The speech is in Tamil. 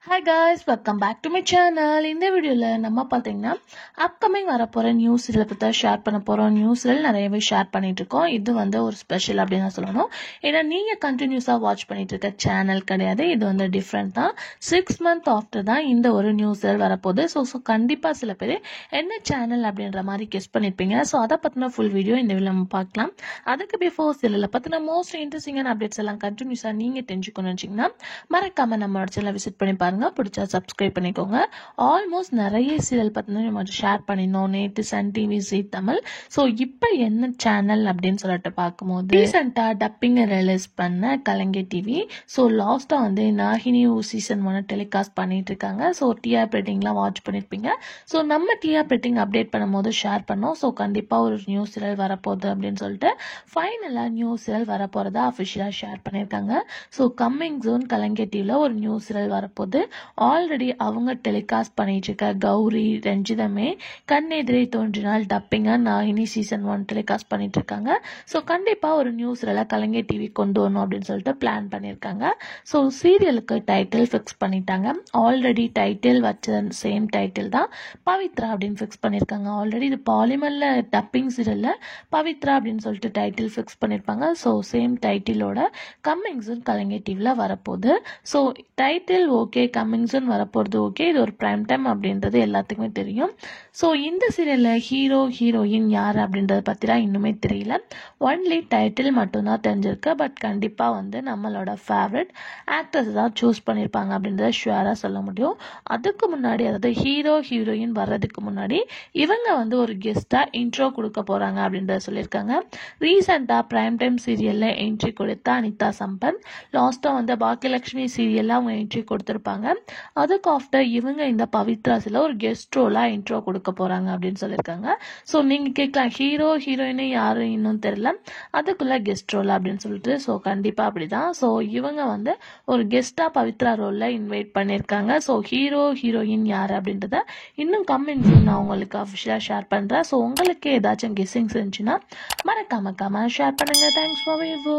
Hi guys, welcome back to my channel. இந்த வீடியோல நம்ம பாத்தீங்கன்னா அப்கமிங் வரப்போற நியூஸ் இதில் பற்றி ஷேர் பண்ண போகிறோம். நியூஸ்ல நிறையவே ஷேர் பண்ணிட்டு இருக்கோம். இது ஒரு ஸ்பெஷல் அப்படின்னு தான் சொல்லணும். ஏன்னா நீங்கள் கண்டினியூஸாக வாட்ச் பண்ணிட்டு இருக்க சேனல் கிடையாது. இது டிஃப்ரெண்ட் தான். 6 months ஆஃப்டர் தான் இந்த ஒரு நியூஸ்ல வரப்போகுது. ஸோ கண்டிப்பாக சில பேர் என்ன சேனல் அப்படின்ற மாதிரி கெஸ் பண்ணியிருப்பீங்க. ஸோ அதை பற்றின ஃபுல் வீடியோ இந்த வீடியோ நம்ம பார்க்கலாம். அதுக்கு பிஃபோர் சில பற்றின மோஸ்ட் இன்ட்ரெஸ்டிங்கான அப்டேட்ஸ் எல்லாம் கண்டினியூஸாக நீங்கள் தெரிஞ்சுக்கணும்னு வச்சிங்கன்னா மறக்காம நம்மளோட சேனலை விசிட் பண்ணி பாருங்க. பிடிச்சா சப்ஸ்கிரைப் பண்ணிக்கோங்க. ஆல்மோஸ்ட் நிறைய சீரியல் பத்தின நம்ம ஷேர் பண்ணினோம் நேற்று சன் டிவி ஜீ தமிழ். ஸோ இப்போ என்ன சேனல் அப்படின்னு சொல்லிட்டு பார்க்கும்போது ரீசெண்டா டப்பிங் ரிலீஸ் பண்ண கலைஞர் டிவி. ஸோ லாஸ்டா நாகினி சீசன் 1 டெலிகாஸ்ட் பண்ணிட்டு இருக்காங்க. ஸோ டிஆர் ரேட்டிங்லாம் வாட்ச் பண்ணிருப்பீங்க. ஸோ நம்ம டிஆர் ரேட்டிங் அப்டேட் பண்ணும்போது ஷேர் பண்ணோம். ஸோ கண்டிப்பா ஒரு நியூஸ் சீரியல் வரப்போகுது அப்படின்னு சொல்லிட்டு ஃபைனலா நியூஸ் சீரியல் வரப்போறதா அஃபிஷியலா ஷேர் பண்ணியிருக்காங்க. ஸோ கம்மிங் ஜூன் கலைஞர் டிவில ஒரு நியூஸ் சீரியல் வரப்போகுது. ஆல்ரெடி அவங்க டெலிகாஸ்ட் பண்ணிட்டு இருக்க கௌரி ரஞ்சிதமே கண்ணெதிரே தோன்றினால் டப்பிங்கா நாகினி சீசன் 1 டெலிகாஸ்ட் பண்ணிட்டு இருக்காங்க. ஸோ கண்டிப்பா ஒரு நியூஸ்ல கலைஞர் டிவி கொண்டு வரணும் அப்படின்னு சொல்லிட்டு பிளான் பண்ணியிருக்காங்க. ஸோ சீரியலுக்கு டைட்டில் ஃபிக்ஸ் பண்ணிட்டாங்க. ஆல்ரெடி டைட்டில் வச்ச சேம் டைட்டில் தான் பவித்ரா அப்படின்னு ஃபிக்ஸ் பண்ணியிருக்காங்க. ஆல்ரெடி இது பாலிமர்ல டப்பிங் சீரியல்ல பவித்ரா அப்படின்னு சொல்லிட்டு டைட்டில் ஃபிக்ஸ் பண்ணியிருப்பாங்க. ஸோ சேம் டைட்டிலோட கம்மிங் சூன் கலைஞர் டிவில வரப்போகுது. So title okay, coming soon வரப்போகிறது ஓகே, இது ஒரு பிரைம் டைம் அப்படின்றது எல்லாத்துக்குமே தெரியும். ஸோ இந்த சீரியலில் ஹீரோ ஹீரோயின் யார் அப்படின்றத பற்றிலாம் இன்னுமே தெரியல. ஒன்லி டைட்டில் மட்டும்தான் தெரிஞ்சிருக்கு. பட் கண்டிப்பாக நம்மளோட ஃபேவரட் ஆக்டர்ஸ் தான் சூஸ் பண்ணியிருப்பாங்க அப்படின்றத ஷுவராக சொல்ல முடியும். அதுக்கு முன்னாடி அதாவது ஹீரோ ஹீரோயின் வர்றதுக்கு முன்னாடி இவங்க ஒரு கெஸ்ட்டாக இன்ட்ரோ கொடுக்க போகிறாங்க அப்படின்றத சொல்லியிருக்காங்க. ரீசெண்டாக பிரைம் டைம் சீரியலில் என்ட்ரி கொடுத்த அனிதா சம்பத் லாஸ்ட்டாக பாக்கியலட்சுமி சீரியலில் அவங்க என்ட்ரி கொடுத்துருப்பாங்க. அதுக்கு ஆஃப்டர் இவங்க இந்த பவித்ராஸில் ஒரு கெஸ்ட் ரோலாக இன்ட்ரோ கொடுக்க போகிறாங்க அப்படின்னு சொல்லியிருக்காங்க. ஸோ நீங்கள் கேட்கலாம் ஹீரோ ஹீரோயினு யாரும் இன்னும் தெரியல, அதுக்குள்ளே கெஸ்ட் ரோல் அப்படின்னு சொல்லிட்டு. ஸோ கண்டிப்பாக அப்படி தான். ஸோ இவங்க ஒரு கெஸ்ட்டாக பவித்ரா ரோலில் இன்வைட் பண்ணியிருக்காங்க. ஸோ ஹீரோ ஹீரோயின் யார் அப்படின்றத இன்னும் கம்மிங் சூன் நான் உங்களுக்கு அஃபிஷியலாக ஷேர் பண்ணுறேன். ஸோ உங்களுக்கு ஏதாச்சும் கெஸ்ஸிங்ஸ் இருந்துச்சுன்னா மறக்காம ஷேர் பண்ணுங்கள். Thanks for view.